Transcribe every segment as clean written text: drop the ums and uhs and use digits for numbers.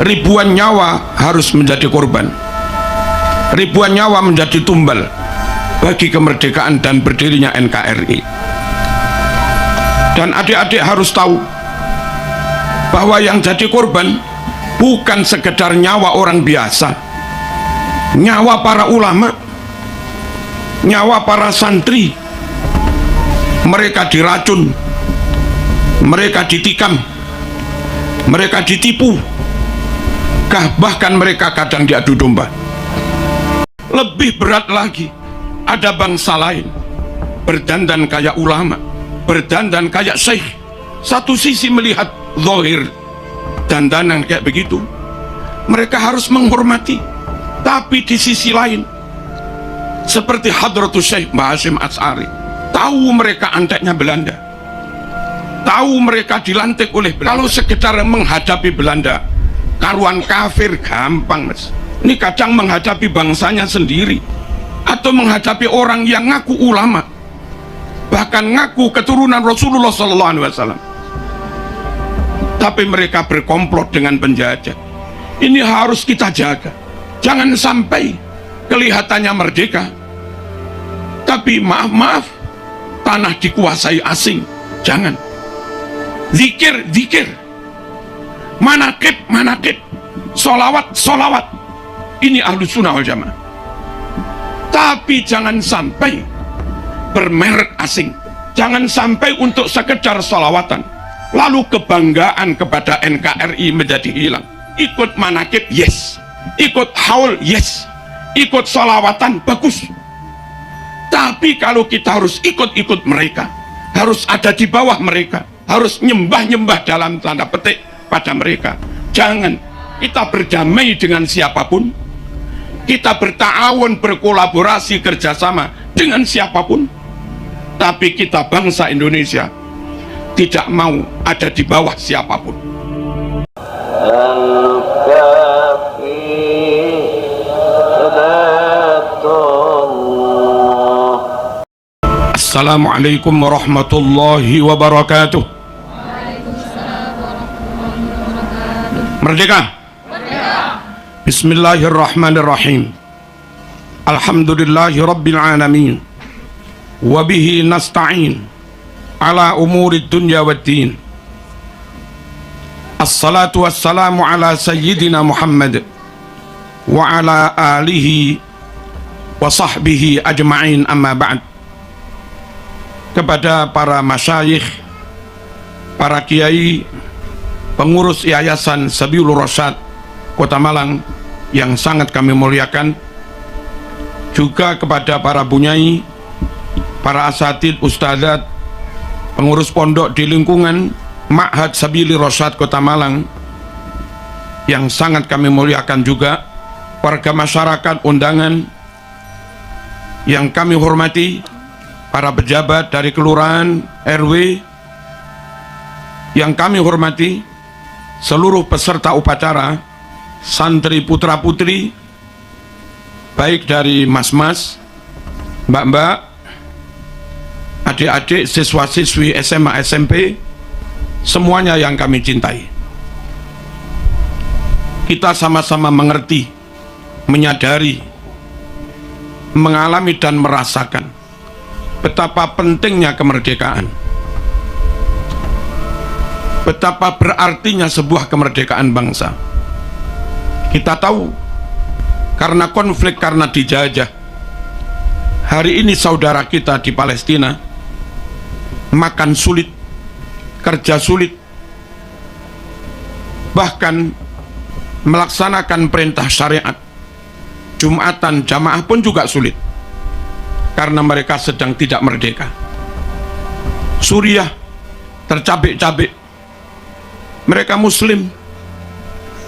ribuan nyawa harus menjadi korban, ribuan nyawa menjadi tumbal bagi kemerdekaan dan berdirinya NKRI. Dan adik-adik harus tahu bahwa yang jadi korban bukan sekedar nyawa orang biasa, nyawa para ulama, nyawa para santri. Mereka diracun, mereka ditikam, mereka ditipu, bahkan mereka kadang diadu domba. Lebih berat lagi, ada bangsa lain berdandan kayak ulama, berdandan kayak syekh. Satu sisi melihat zahir dandanan kayak begitu, mereka harus menghormati. Tapi di sisi lain, seperti Hadratus Syekh Mbah Hasyim Asy'ari, tahu mereka anteknya Belanda, tahu mereka dilantik oleh Belanda. Kalau sekedar menghadapi Belanda, karuan kafir gampang, Mas. Ini kadang menghadapi bangsanya sendiri, atau menghadapi orang yang ngaku ulama, bahkan ngaku keturunan Rasulullah SAW, tapi mereka berkomplot dengan penjajah. Ini harus kita jaga. Jangan sampai kelihatannya merdeka, tapi maaf, tanah dikuasai asing. Jangan. Zikir, manakib, solawat. Ini Ahlus Sunnah wal Jamaah. Tapi jangan sampai bermerek asing. Jangan sampai untuk sekedar solawatan, lalu kebanggaan kepada NKRI menjadi hilang. Ikut manakib, yes. Ikut haul, yes. Ikut solawatan, bagus. Tapi kalau kita harus ikut mereka, harus ada di bawah mereka, harus nyembah dalam tanda petik pada mereka. Jangan. Kita berdamai dengan siapapun, kita berta'awun, berkolaborasi, kerjasama dengan siapapun, tapi kita bangsa Indonesia tidak mau ada di bawah siapapun. Assalamualaikum warahmatullahi wabarakatuh. Merdeka. Bismillahirrahmanirrahim. Alhamdulillahi rabbil alamin. Wabihi nasta'in ala umuri dunya waddin. Assalatu wassalamu ala sayyidina Muhammad wa ala alihi wa sahbihi ajma'in, amma ba'd. Kepada para masyayikh, para kiai, pengurus Yayasan Sabilur Rasyad Kota Malang yang sangat kami muliakan, juga kepada para bunyai, para asatid, ustadzat, pengurus pondok di lingkungan Ma'had Sabilur Rasyad Kota Malang yang sangat kami muliakan, juga warga masyarakat undangan yang kami hormati, para pejabat dari kelurahan, RW yang kami hormati, seluruh peserta upacara, santri putra putri, baik dari mas-mas, mbak-mbak, adik-adik, siswa-siswi SMA SMP, semuanya yang kami cintai. Kita sama-sama mengerti, menyadari, mengalami dan merasakan betapa pentingnya kemerdekaan, betapa berartinya sebuah kemerdekaan bangsa. Kita tahu, karena konflik, karena dijajah, hari ini saudara kita di Palestina makan sulit, kerja sulit, bahkan melaksanakan perintah syariat, Jumatan, jamaah pun juga sulit, karena mereka sedang tidak merdeka. Suriah tercabik-cabik, mereka muslim,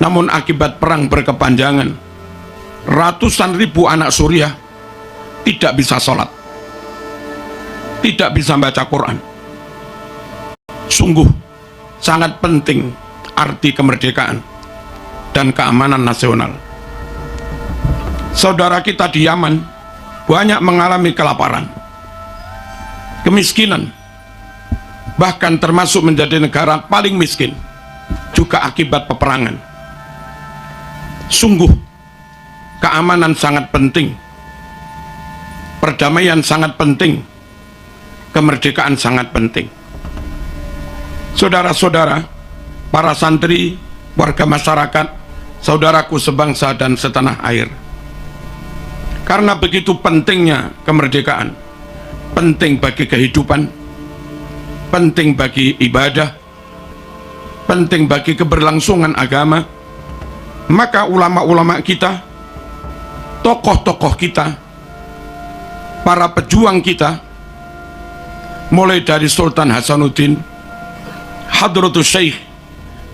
namun akibat perang berkepanjangan, ratusan ribu anak Suriah tidak bisa sholat, tidak bisa baca Quran. Sungguh sangat penting arti kemerdekaan dan keamanan nasional. Saudara kita di Yaman banyak mengalami kelaparan, kemiskinan, bahkan termasuk menjadi negara paling miskin juga akibat peperangan. Sungguh keamanan sangat penting, perdamaian sangat penting, kemerdekaan sangat penting. Saudara-saudara, para santri, warga masyarakat, saudaraku sebangsa dan setanah air, karena begitu pentingnya kemerdekaan, penting bagi kehidupan, penting bagi ibadah, penting bagi keberlangsungan agama, maka ulama-ulama kita, tokoh-tokoh kita, para pejuang kita, mulai dari Sultan Hasanuddin, Hadratus Syekh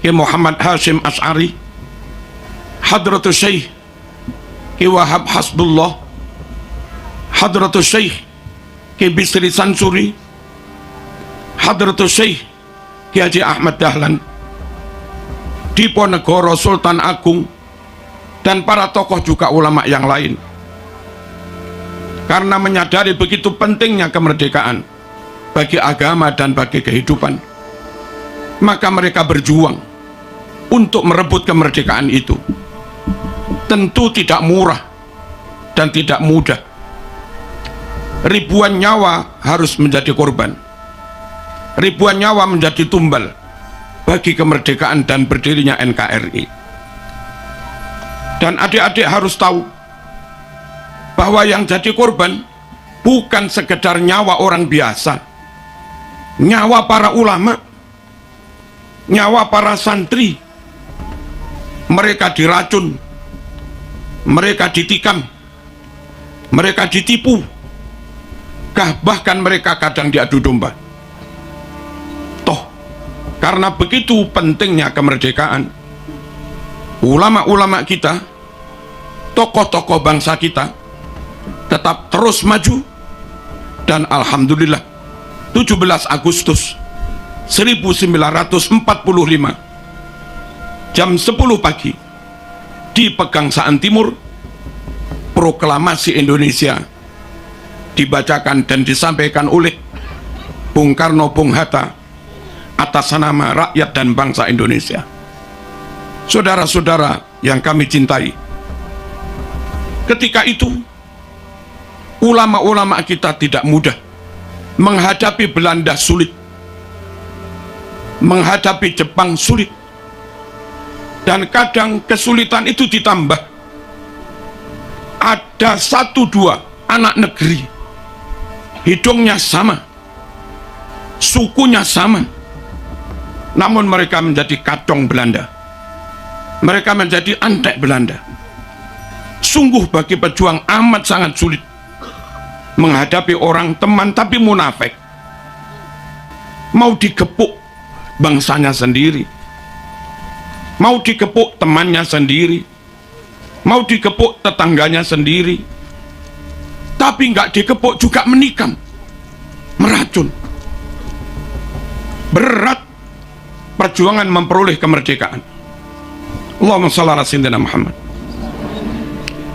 Ki Muhammad Hashim Asy'ari, Hadratus Syekh Ki Wahab Hasbullah, Hadratus Syekh Ki Bisri Sansuri, Hadratus Syekh Ki Haji Ahmad Dahlan, Diponegoro Sultan Agung, dan para tokoh juga ulama yang lain. Karena menyadari begitu pentingnya kemerdekaan bagi agama dan bagi kehidupan, maka mereka berjuang untuk merebut kemerdekaan itu. Tentu tidak murah dan tidak mudah. Ribuan nyawa harus menjadi korban, ribuan nyawa menjadi tumbal bagi kemerdekaan dan berdirinya NKRI. Dan adik-adik harus tahu bahwa yang jadi korban bukan sekedar nyawa orang biasa, nyawa para ulama, nyawa para santri. Mereka diracun, mereka ditikam, mereka ditipu, bahkan mereka kadang diadu domba. Toh, karena begitu pentingnya kemerdekaan, ulama-ulama kita, tokoh-tokoh bangsa kita tetap terus maju. Dan alhamdulillah 17 Agustus 1945 jam 10 pagi di Pegangsaan Timur, proklamasi Indonesia dibacakan dan disampaikan oleh Bung Karno Bung Hatta atas nama rakyat dan bangsa Indonesia. Saudara-saudara yang kami cintai, ketika itu ulama-ulama kita tidak mudah menghadapi Belanda, sulit menghadapi Jepang, sulit, dan kadang kesulitan itu ditambah ada satu dua anak negeri hidungnya sama, sukunya sama, namun mereka menjadi kacong Belanda, mereka menjadi antek Belanda. Sungguh bagi pejuang amat sangat sulit menghadapi orang teman tapi munafik, mau digepuk bangsanya sendiri, mau digepuk temannya sendiri, mau digepuk tetangganya sendiri, tapi nggak digepuk juga menikam, meracun. Berat perjuangan memperoleh kemerdekaan. Allahumma shalli ala sayyidina Muhammad.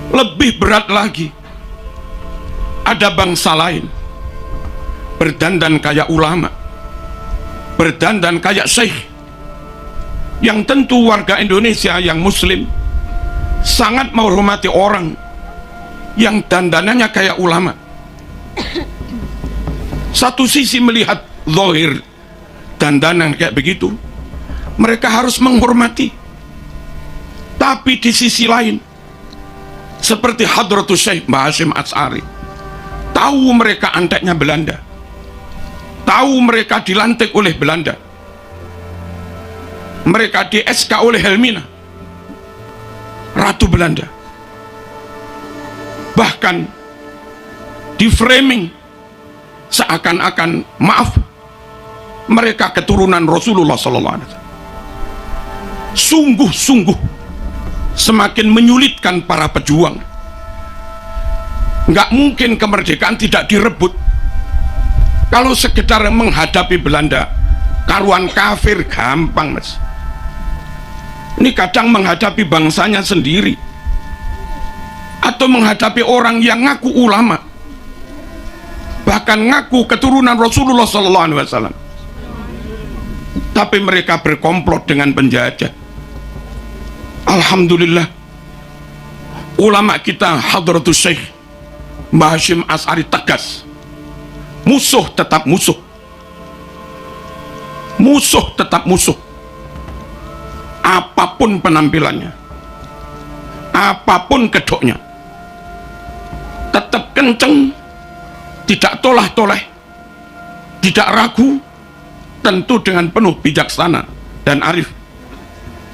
Lebih berat lagi, ada bangsa lain berdandan kayak ulama, berdandan kayak syekh, yang tentu warga Indonesia yang muslim sangat menghormati orang yang dandanannya kayak ulama. Satu sisi melihat zahir dandanan kayak begitu, mereka harus menghormati. Tapi di sisi lain, seperti Hadratus Syekh Mbah Hashim Asy'ari, tahu mereka anteknya Belanda, tahu mereka dilantik oleh Belanda, mereka di SK oleh Helmina, Ratu Belanda, bahkan di framing seakan-akan, maaf, mereka keturunan Rasulullah SAW. Sungguh-sungguh semakin menyulitkan para pejuang. Nggak mungkin kemerdekaan tidak direbut. Kalau sekedar menghadapi Belanda, karuan kafir gampang, mas. Ini kadang menghadapi bangsanya sendiri, atau menghadapi orang yang ngaku ulama, bahkan ngaku keturunan Rasulullah SAW, tapi mereka berkomplot dengan penjajah. Alhamdulillah ulama kita Hadratus Syekh Mbah Hasyim Asy'ari tegas, musuh tetap musuh, musuh tetap musuh, apapun penampilannya, apapun kedoknya, tetap kenceng, tidak tolah-toleh, tidak ragu, tentu dengan penuh bijaksana dan arif.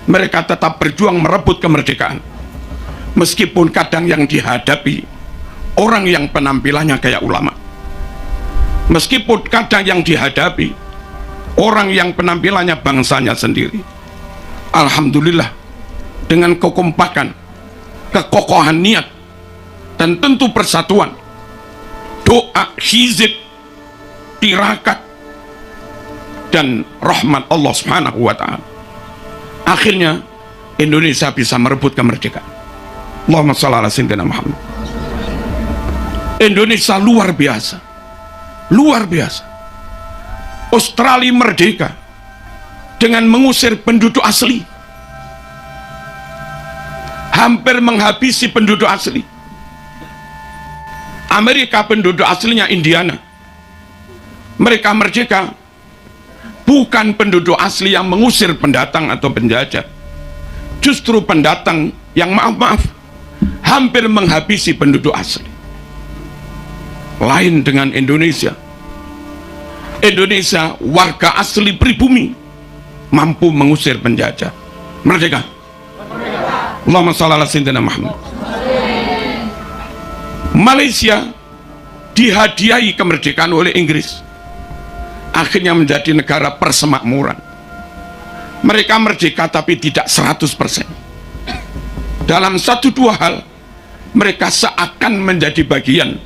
Mereka tetap berjuang merebut kemerdekaan, meskipun kadang yang dihadapi orang yang penampilannya kayak ulama, meskipun kadang yang dihadapi orang yang penampilannya bangsanya sendiri. Alhamdulillah, dengan kekompakan, kekokohan niat, dan tentu persatuan, doa, hizib, tirakat, dan rahmat Allah Subhanahu wa ta'ala, akhirnya Indonesia bisa merebut kemerdekaan. Allahumma shalli ala sayyidina Muhammad. Indonesia luar biasa, luar biasa. Australia merdeka dengan mengusir penduduk asli, hampir menghabisi penduduk asli. Amerika penduduk aslinya Indiana, mereka merdeka, bukan penduduk asli yang mengusir pendatang atau penjajah, justru pendatang yang maaf-maaf hampir menghabisi penduduk asli. Lain dengan Indonesia. Indonesia warga asli pribumi mampu mengusir penjajah. Merdeka. Allahumma shalli ala sayyidina Muhammad. Malaysia dihadiahi kemerdekaan oleh Inggris, akhirnya menjadi negara persemakmuran. Mereka merdeka tapi tidak 100%. Dalam satu dua hal mereka seakan menjadi bagian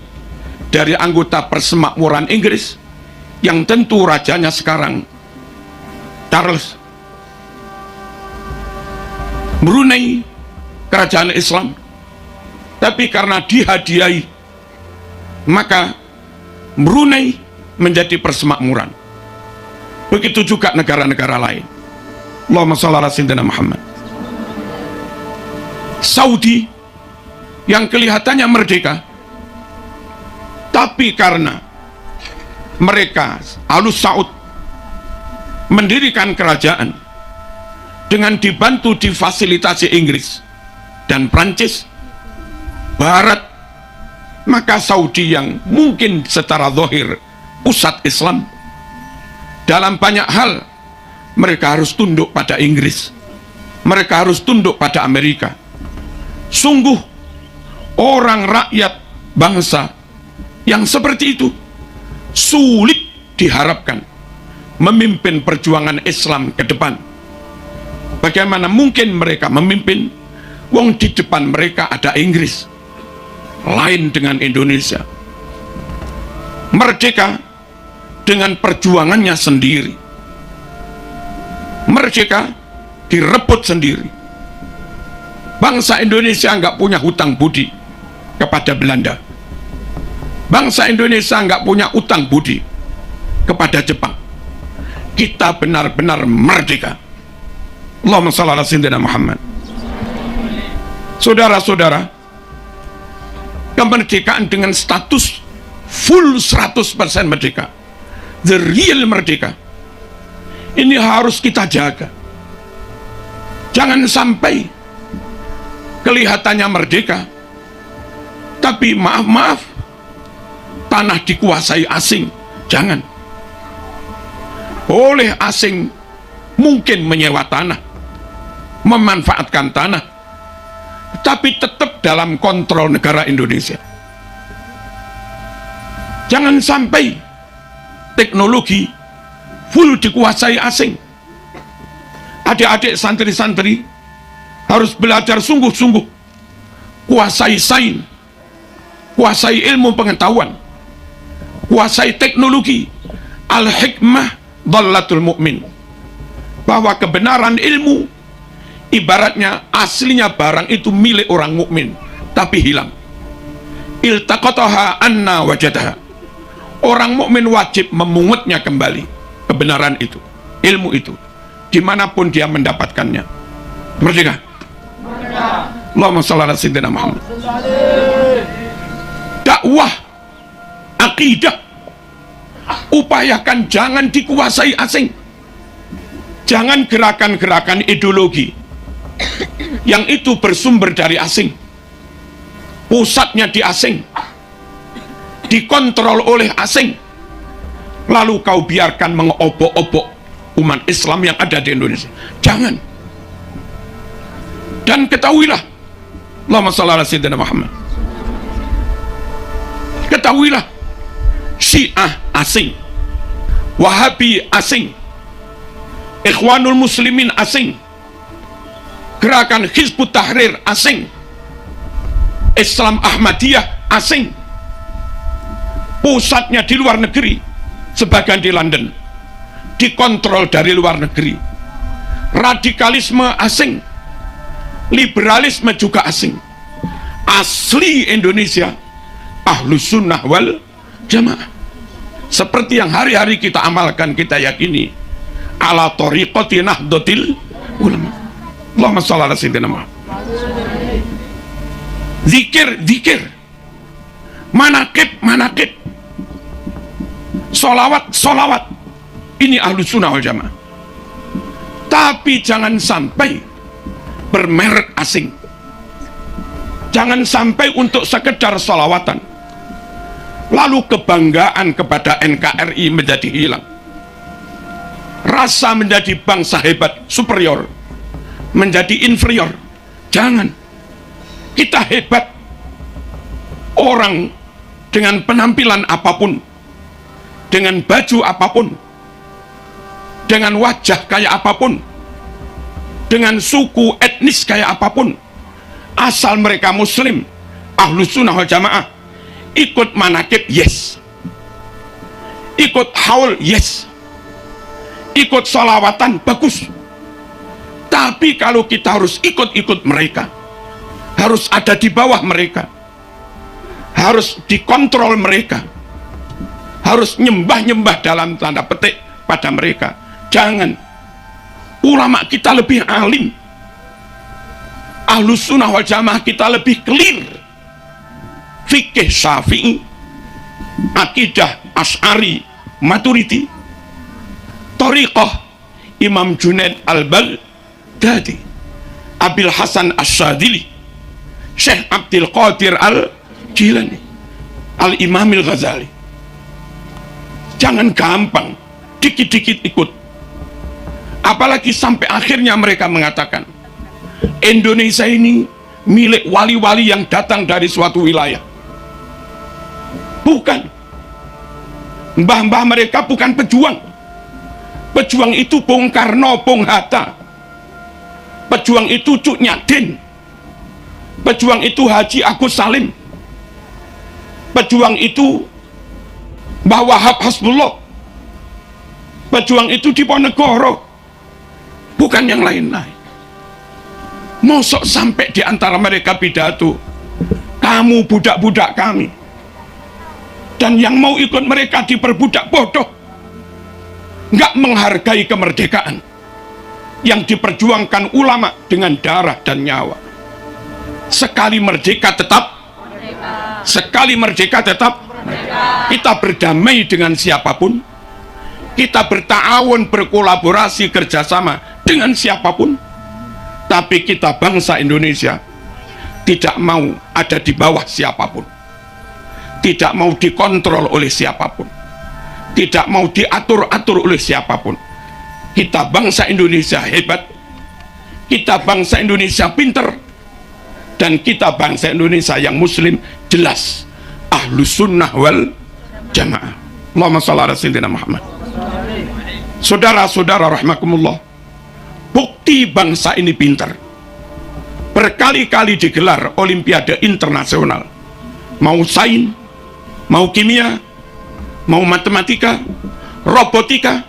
dari anggota persemakmuran Inggris, yang tentu rajanya sekarang Charles. Brunei kerajaan Islam, tapi karena dihadiahi maka Brunei menjadi persemakmuran. Begitu juga negara-negara lain. Allahumma shalli ala sayyidina Muhammad. Saudi yang kelihatannya merdeka, tapi karena mereka Alus Saud mendirikan kerajaan dengan dibantu difasilitasi Inggris dan Prancis Barat, maka Saudi yang mungkin secara zahir pusat Islam, dalam banyak hal mereka harus tunduk pada Inggris, mereka harus tunduk pada Amerika. Sungguh orang rakyat bangsa yang seperti itu sulit diharapkan memimpin perjuangan Islam ke depan. Bagaimana mungkin mereka memimpin wong di depan mereka ada Inggris? Lain dengan Indonesia, merdeka dengan perjuangannya sendiri, merdeka direbut sendiri. Bangsa Indonesia nggak punya hutang budi kepada Belanda. Bangsa Indonesia nggak punya utang budi kepada Jepang. Kita benar-benar merdeka. Allahumma shalli ala sayyidina Muhammad. Saudara-saudara, kemerdekaan dengan status full 100% merdeka, the real merdeka, ini harus kita jaga. Jangan sampai kelihatannya merdeka, tapi maaf-maaf tanah dikuasai asing. Jangan. Oleh asing mungkin menyewa tanah, memanfaatkan tanah, tapi tetap dalam kontrol negara Indonesia. Jangan sampai teknologi full dikuasai asing. Adik-adik santri-santri harus belajar sungguh-sungguh, kuasai sains, kuasai ilmu pengetahuan, kuasai teknologi. Al-hikmah dhallatul mu'min, bahwa kebenaran ilmu ibaratnya aslinya barang itu milik orang mukmin tapi hilang. Iltaqataha anna wajadaha, orang mukmin wajib memungutnya kembali, kebenaran itu, ilmu itu, dimanapun dia mendapatkannya. Merdeka. Allahumma shalli ala sayyidina Muhammad. Dakwah, akidah, upayakan jangan dikuasai asing. Jangan gerakan-gerakan ideologi yang itu bersumber dari asing, pusatnya di asing, dikontrol oleh asing, lalu kau biarkan mengobok-obok umat Islam yang ada di Indonesia. Jangan. Dan ketahuilah, Allahumma shalli ala sayyidina Muhammad, ketahuilah, Syiah asing, Wahabi asing, Ikhwanul Muslimin asing, gerakan Hizbut Tahrir asing, Islam Ahmadiyah asing, pusatnya di luar negeri, sebagian di London, dikontrol dari luar negeri. Radikalisme asing, liberalisme juga asing. Asli Indonesia Ahlus Sunnah wal Jamaah, seperti yang hari-hari kita amalkan, kita yakini, ala thoriqati nahdlatil ulama. Allahumma shalli ala sayyidina Muhammad. Zikir, manakib, solawat, ini Ahlus Sunnah wal Jamaah. Tapi jangan sampai bermerek asing. Jangan sampai untuk sekedar solawatan, lalu kebanggaan kepada NKRI menjadi hilang. Rasa menjadi bangsa hebat, superior, menjadi inferior. Jangan. Kita hebat. Orang dengan penampilan apapun, dengan baju apapun, dengan wajah kayak apapun, dengan suku etnis kayak apapun, asal mereka Muslim, Ahlus Sunnah wal Jamaah, ikut manakib, yes, ikut haul, yes, ikut sholawatan, bagus. Tapi kalau kita harus ikut-ikut mereka, harus ada di bawah mereka, harus dikontrol mereka, harus nyembah-nyembah dalam tanda petik pada mereka, jangan. Ulama kita lebih alim, Ahlus Sunnah wal Jamaah kita lebih clear, fikih Syafi'i, akidah Asy'ari Maturidi, thariqah Imam Junaid al-Baghdadi, Abil Hasan Asy-Syadzili, Syekh Abdul Qadir al-Jilani, Al-Imam al-Ghazali. Jangan gampang dikit-dikit ikut, apalagi sampai akhirnya mereka mengatakan Indonesia ini milik wali-wali yang datang dari suatu wilayah. Bukan. Mbah-mbah mereka bukan pejuang. Pejuang itu Bung Karno, Bung Hatta. Pejuang itu Cuk Nyadin. Pejuang itu Haji Agus Salim. Pejuang itu Mbah Wahab Hasbullah. Pejuang itu Diponegoro, bukan yang lain-lain. Mosok sampai di antara mereka pidato, kamu budak-budak kami, dan yang mau ikut mereka diperbudak, bodoh. Nggak menghargai kemerdekaan yang diperjuangkan ulama dengan darah dan nyawa. Sekali merdeka tetap merdeka. Sekali merdeka tetap merdeka. Kita berdamai dengan siapapun, kita berta'awun, berkolaborasi, kerjasama dengan siapapun, tapi kita bangsa Indonesia tidak mau ada di bawah siapapun, tidak mau dikontrol oleh siapapun, tidak mau diatur-atur oleh siapapun. Kita bangsa Indonesia hebat, kita bangsa Indonesia pinter, dan kita bangsa Indonesia yang Muslim jelas Ahlus Sunnah wal Jamaah. Allahumma shalli ala sayyidina Muhammad. Saudara-saudara rahimakumullah, bukti bangsa ini pintar. Berkali-kali digelar olimpiade internasional, mau sains, mau kimia, mau matematika, robotika,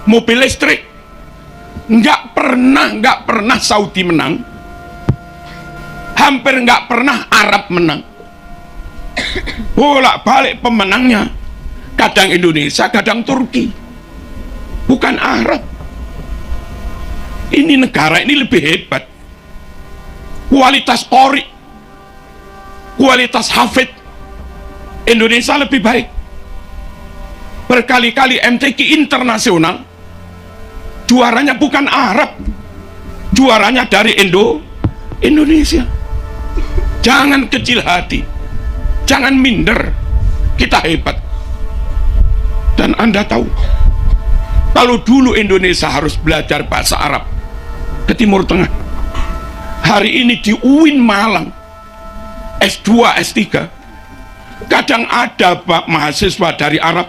mobil listrik. Nggak pernah Saudi menang, hampir nggak pernah Arab menang. Bolak-balik pemenangnya kadang Indonesia, kadang Turki, bukan Arab. Ini negara ini lebih hebat. kualitas qori, kualitas hafid, Indonesia lebih baik. Berkali-kali MTQ internasional juaranya bukan Arab, juaranya dari Indonesia. Jangan kecil hati, jangan minder, kita hebat. Dan Anda tahu, kalau dulu Indonesia harus belajar bahasa Arab ke Timur Tengah, hari ini di UIN Malang S2, S3 kadang ada Pak mahasiswa dari Arab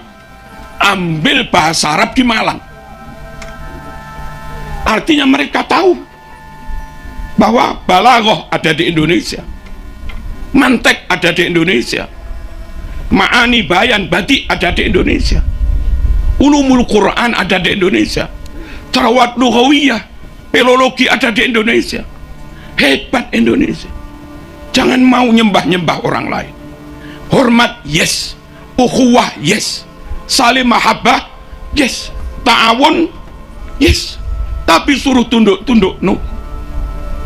ambil bahasa Arab di Malang. Artinya mereka tahu bahwa balaghah ada di Indonesia, mantek ada di Indonesia, ma'ani bayan badi ada di Indonesia, ulumul Quran ada di Indonesia, tarawat lughawiyah, filologi ada di Indonesia. Hebat Indonesia. Jangan mau nyembah-nyembah orang lain. Hormat, yes. Ukhuwah, yes. Saling mahabbah, yes. Ta'awun, yes. Tapi suruh tunduk-tunduk, no.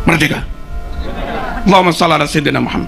Merdeka. Allahumma shalli ala sayyidina Muhammad.